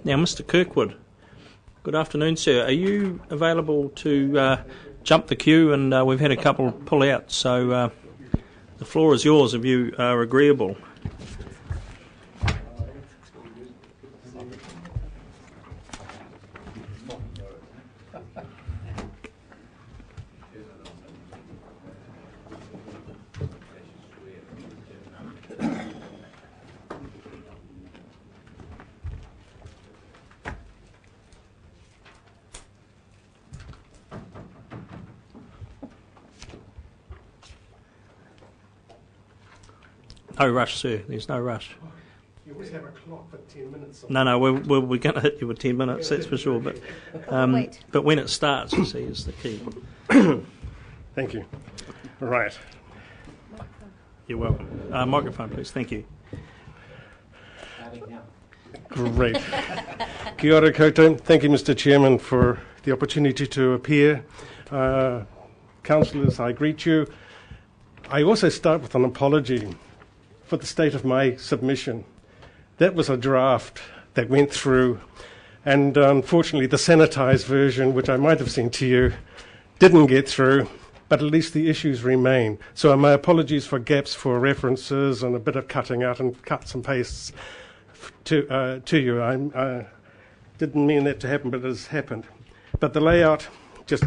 Now, Mr. Kirkwood, good afternoon, sir. Are you available to jump the queue? And we've had a couple pull out, so the floor is yours if you are agreeable. No rush, sir. There's no rush. You always have a clock for 10 minutes. No, we're going to hit you with 10 minutes, that's for sure. But when it starts, you see, is the key. Thank you. Right. You're welcome. Microphone, please. Thank you. Great. Kia ora koutou. Thank you, Mr. Chairman, for the opportunity to appear. Councillors, I greet you. I also start with an apology for the state of my submission. That was a draft that went through, and unfortunately the sanitised version, which I might have sent to you, didn't get through, but at least the issues remain. So my apologies for gaps for references and a bit of cutting out and cuts and pastes to you. I didn't mean that to happen, but it has happened. But the layout just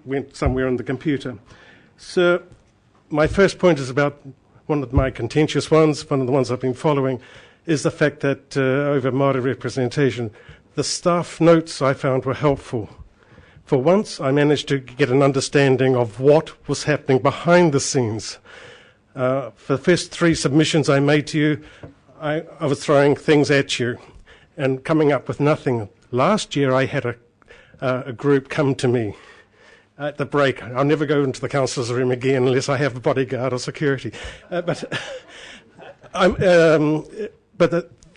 went somewhere on the computer. So my first point is about one of my contentious ones, one of the ones I've been following, is the fact that over Māori representation, the staff notes I found were helpful. For once, I managed to get an understanding of what was happening behind the scenes. For the first 3 submissions I made to you, I was throwing things at you and coming up with nothing. Last year, I had a group come to me at the break. I'll never go into the councillor's room again unless I have a bodyguard or security. But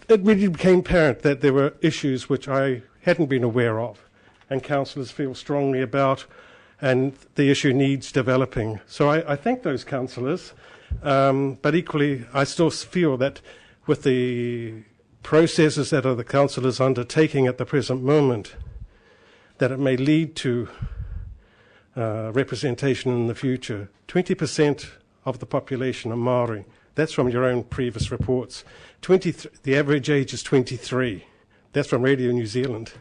it really became apparent that there were issues which I hadn't been aware of, and councillors feel strongly about, and the issue needs developing. So I thank those councillors, but equally I still feel that with the processes that are the councillors undertaking at the present moment, that it may lead to representation in the future. 20% of the population are Māori. That's from your own previous reports. The average age is 23. That's from Radio New Zealand.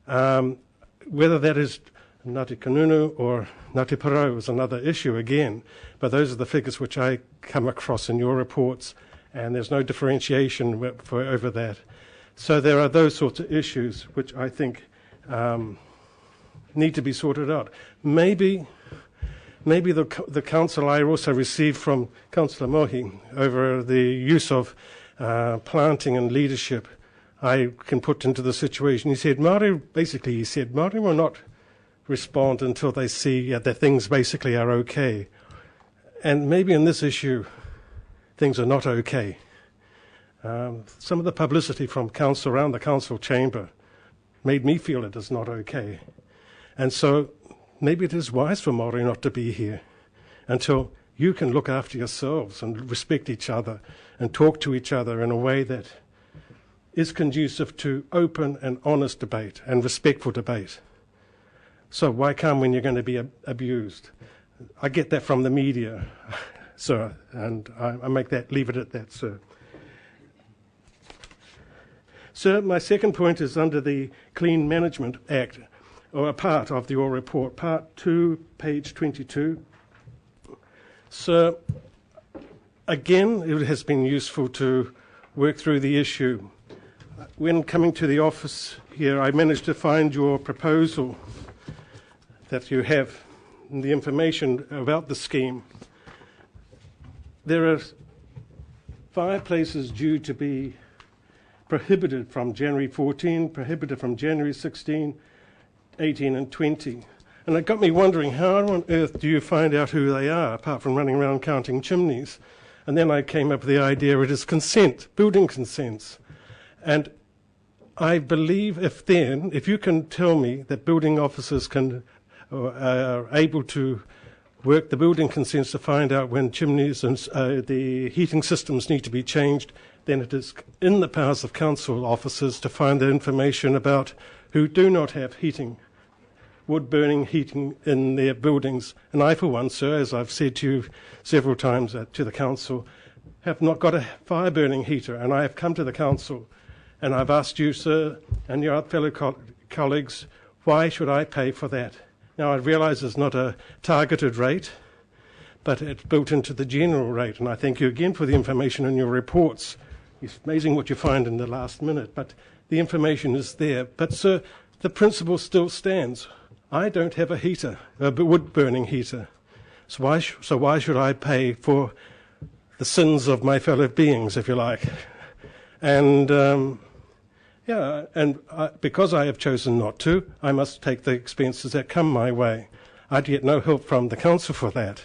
Whether that is Ngāti Kanunu or Ngāti Porou is another issue again, but those are the figures which I come across in your reports, and there's no differentiation over that. So there are those sorts of issues which I think need to be sorted out. Maybe the counsel I also received from Councillor Mohi over the use of planting and leadership, I can put into the situation. He said Māori will not respond until they see that things basically are okay. And maybe in this issue, things are not okay. Some of the publicity from council around the council chamber made me feel it is not okay. And so maybe it is wise for Māori not to be here until you can look after yourselves and respect each other and talk to each other in a way that is conducive to open and honest debate and respectful debate. So why come when you're going to be abused? I get that from the media, sir, and I leave it at that, sir. Sir, my second point is under the Clean Management Act, or a part of your report, part 2, page 22. So, again, it has been useful to work through the issue. When coming to the office here, I managed to find your proposal that you have, and the information about the scheme. There are fireplaces due to be prohibited from January 14, prohibited from January 16, 18 and 20. And it got me wondering, how on earth do you find out who they are, apart from running around counting chimneys? And then I came up with the idea it is consent, building consents. And I believe if you can tell me that building officers are able to work the building consents to find out when chimneys and the heating systems need to be changed, then it is in the powers of council officers to find the information about who do not have heating, wood-burning heating in their buildings. And I, for one, sir, as I've said to you several times to the council, have not got a fire-burning heater. And I have come to the council and I've asked you, sir, and your fellow colleagues, why should I pay for that? Now, I realise it's not a targeted rate, but it's built into the general rate. And I thank you again for the information in your reports. It's amazing what you find in the last minute, but the information is there. But, sir, the principle still stands. I don't have a heater, a wood-burning heater. So why should I pay for the sins of my fellow beings, if you like? And because I have chosen not to, I must take the expenses that come my way. I'd get no help from the council for that,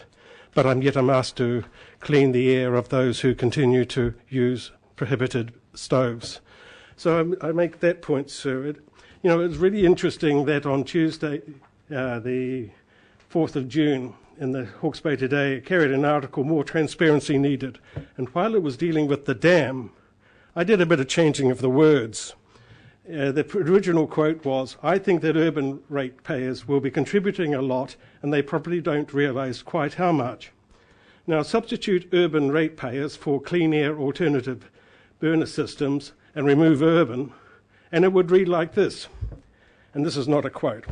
but I'm asked to clean the air of those who continue to use prohibited stoves. So I make that point, sir. It's really interesting that on Tuesday, the 4th of June, in the Hawke's Bay Today, it carried an article, More Transparency Needed. And while it was dealing with the dam, I did a bit of changing of the words. The original quote was, I think that urban ratepayers will be contributing a lot and they probably don't realise quite how much. Now substitute urban ratepayers for clean air alternative burner systems and remove urban, and it would read like this, and this is not a quote.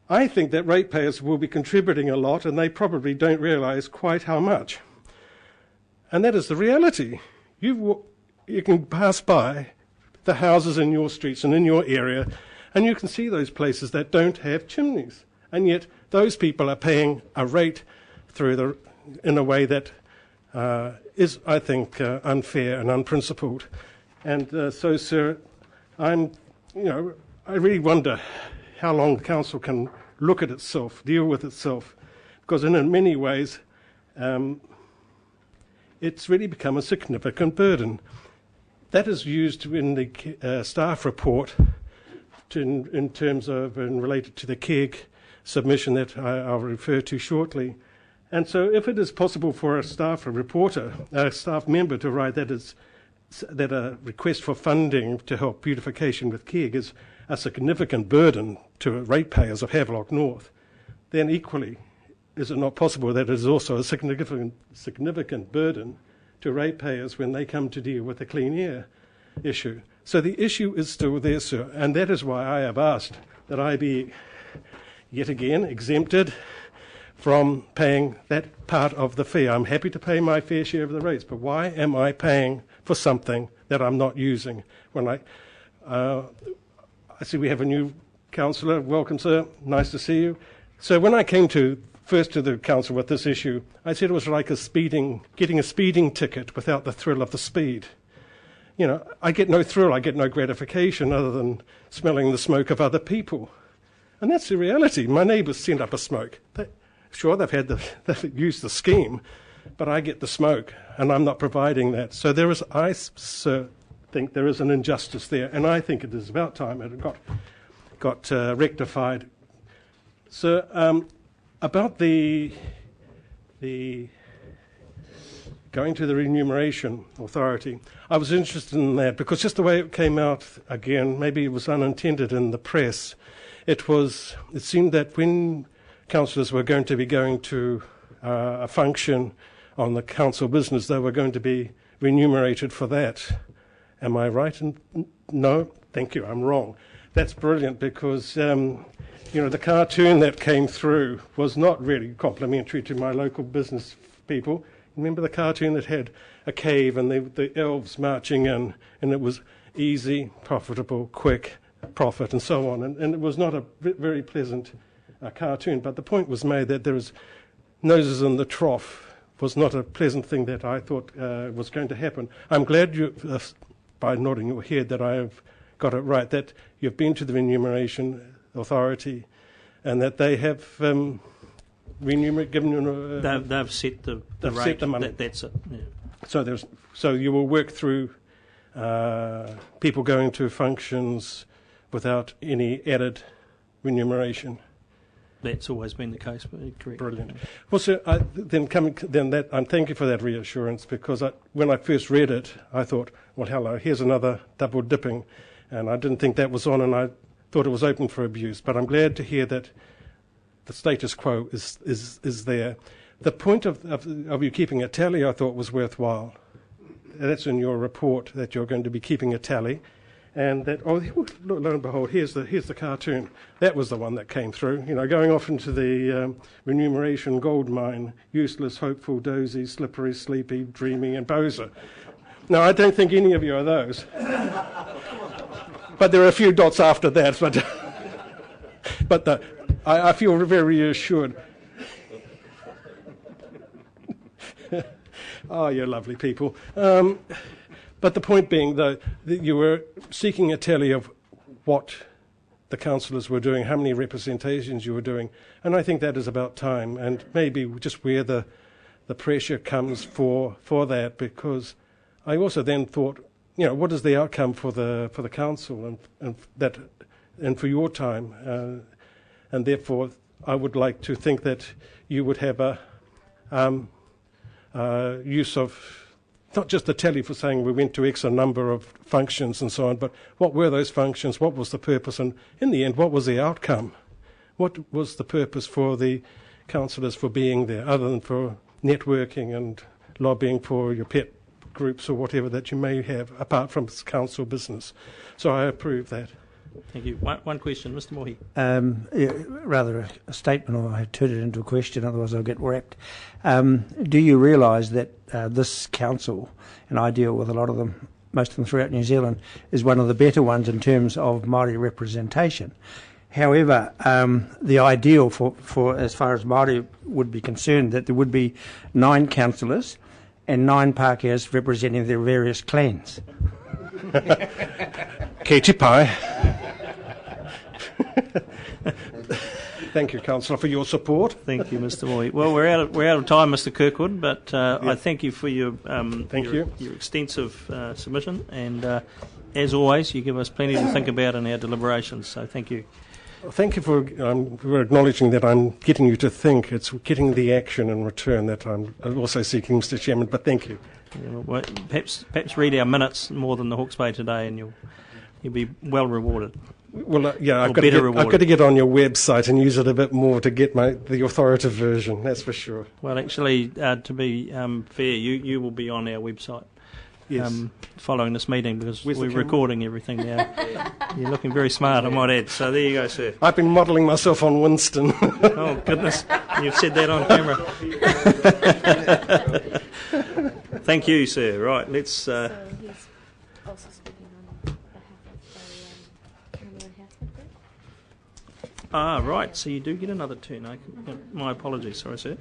I think that ratepayers will be contributing a lot and they probably don't realise quite how much. And that is the reality. You can pass by the houses in your streets and in your area, and you can see those places that don't have chimneys. And yet those people are paying a rate in a way that is, I think, unfair and unprincipled. And so, sir, I really wonder how long the council can look at itself, deal with itself, because in many ways it's really become a significant burden. That is used in the staff report in terms of and related to the KEG submission that I'll refer to shortly. And so if it is possible for a staff member to write that a request for funding to help beautification with KEG is a significant burden to ratepayers of Havelock North, then equally is it not possible that it is also a significant burden to ratepayers when they come to deal with the clean air issue? So the issue is still there, sir, and that is why I have asked that I be yet again exempted from paying that part of the fee. I'm happy to pay my fair share of the rates, but why am I paying for something that I'm not using? When I see we have a new councillor. Welcome, sir. Nice to see you. So when I came first to the council with this issue, I said it was like getting a speeding ticket without the thrill of the speed. I get no thrill, I get no gratification other than smelling the smoke of other people. And that's the reality. My neighbours send up a smoke. They've used the scheme, but I get the smoke, and I'm not providing that. So I think there is an injustice there, and I think it is about time it got rectified. So about the going to the remuneration authority, I was interested in that because just the way it came out, again, maybe it was unintended in the press. It seemed that when councillors were going to be going to a function on the council business, they were going to be remunerated for that. Am I right? No? Thank you, I'm wrong. That's brilliant because, the cartoon that came through was not really complimentary to my local business people. Remember the cartoon that had a cave and the elves marching in, and it was easy, profitable, quick, profit, and so on. And it was not a very pleasant cartoon, but the point was made that there is noses in the trough was not a pleasant thing that I thought was going to happen. I'm glad you, by nodding your head, that I have got it right, that you've been to the remuneration authority and that they have given you they've set the rate. Set the money. That's it. Yeah. So you will work through people going to functions without any added remuneration. that's always been the case. Correct. Brilliant. Well, sir, thank you for that reassurance, because when I first read it, I thought, well, hello, here's another double dipping, and I didn't think that was on, and I thought it was open for abuse. But I'm glad to hear that the status quo is there. The point of you keeping a tally, I thought, was worthwhile. That's in your report, that you're going to be keeping a tally. And that, lo and behold, here's the cartoon. That was the one that came through. Going off into the remuneration gold mine, useless, hopeful, dozy, slippery, sleepy, dreaming, and poser. Now, I don't think any of you are those. But there are a few dots after that. But I feel very reassured. Oh, you're lovely people. But the point being, though, that you were seeking a tally of what the councillors were doing, how many representations you were doing, and I think that is about time, and maybe just where the pressure comes for that, because I also then thought, what is the outcome for the council and for your time, and therefore I would like to think that you would have a use of not just the tally for saying we went to X a number of functions and so on, but what were those functions, what was the purpose, and in the end, what was the outcome? What was the purpose for the councillors for being there, other than for networking and lobbying for your pet groups or whatever that you may have, apart from council business? So I approve that. Thank you. One question, Mr. Mohi. Rather a statement, or I turned it into a question, otherwise I'll get wrapped. Do you realise that this council, and I deal with a lot of them, most of them throughout New Zealand, is one of the better ones in terms of Māori representation? However, the ideal for as far as Māori would be concerned, that there would be 9 councillors and 9 Pākehās representing their various clans. Katie Pie. Thank you, Councillor, for your support. Thank you, Mr. Moy. Well, we're out of time, Mr. Kirkwood, but I thank you for your your extensive submission, and as always, you give us plenty to think about in our deliberations. So, thank you. Thank you for acknowledging that I'm getting you to think. It's getting the action in return that I'm also seeking, Mr. Chairman. But thank you. Yeah, well, perhaps read our minutes more than the Hawke's Bay today, and you'll be well rewarded. Well, I've got to get on your website and use it a bit more to get the authoritative version. That's for sure. Well, actually, to be fair, you will be on our website. Yes. Following this meeting, because we're recording everything now. You're looking very smart, I might add. So there you go, sir. I've been modelling myself on Winston. Oh, goodness. You've said that on camera. Thank you, sir. Right, let's... So he's also speaking on behalf of the Family Enhancement Group. Right. So you do get another turn. My apologies. Sorry, sir.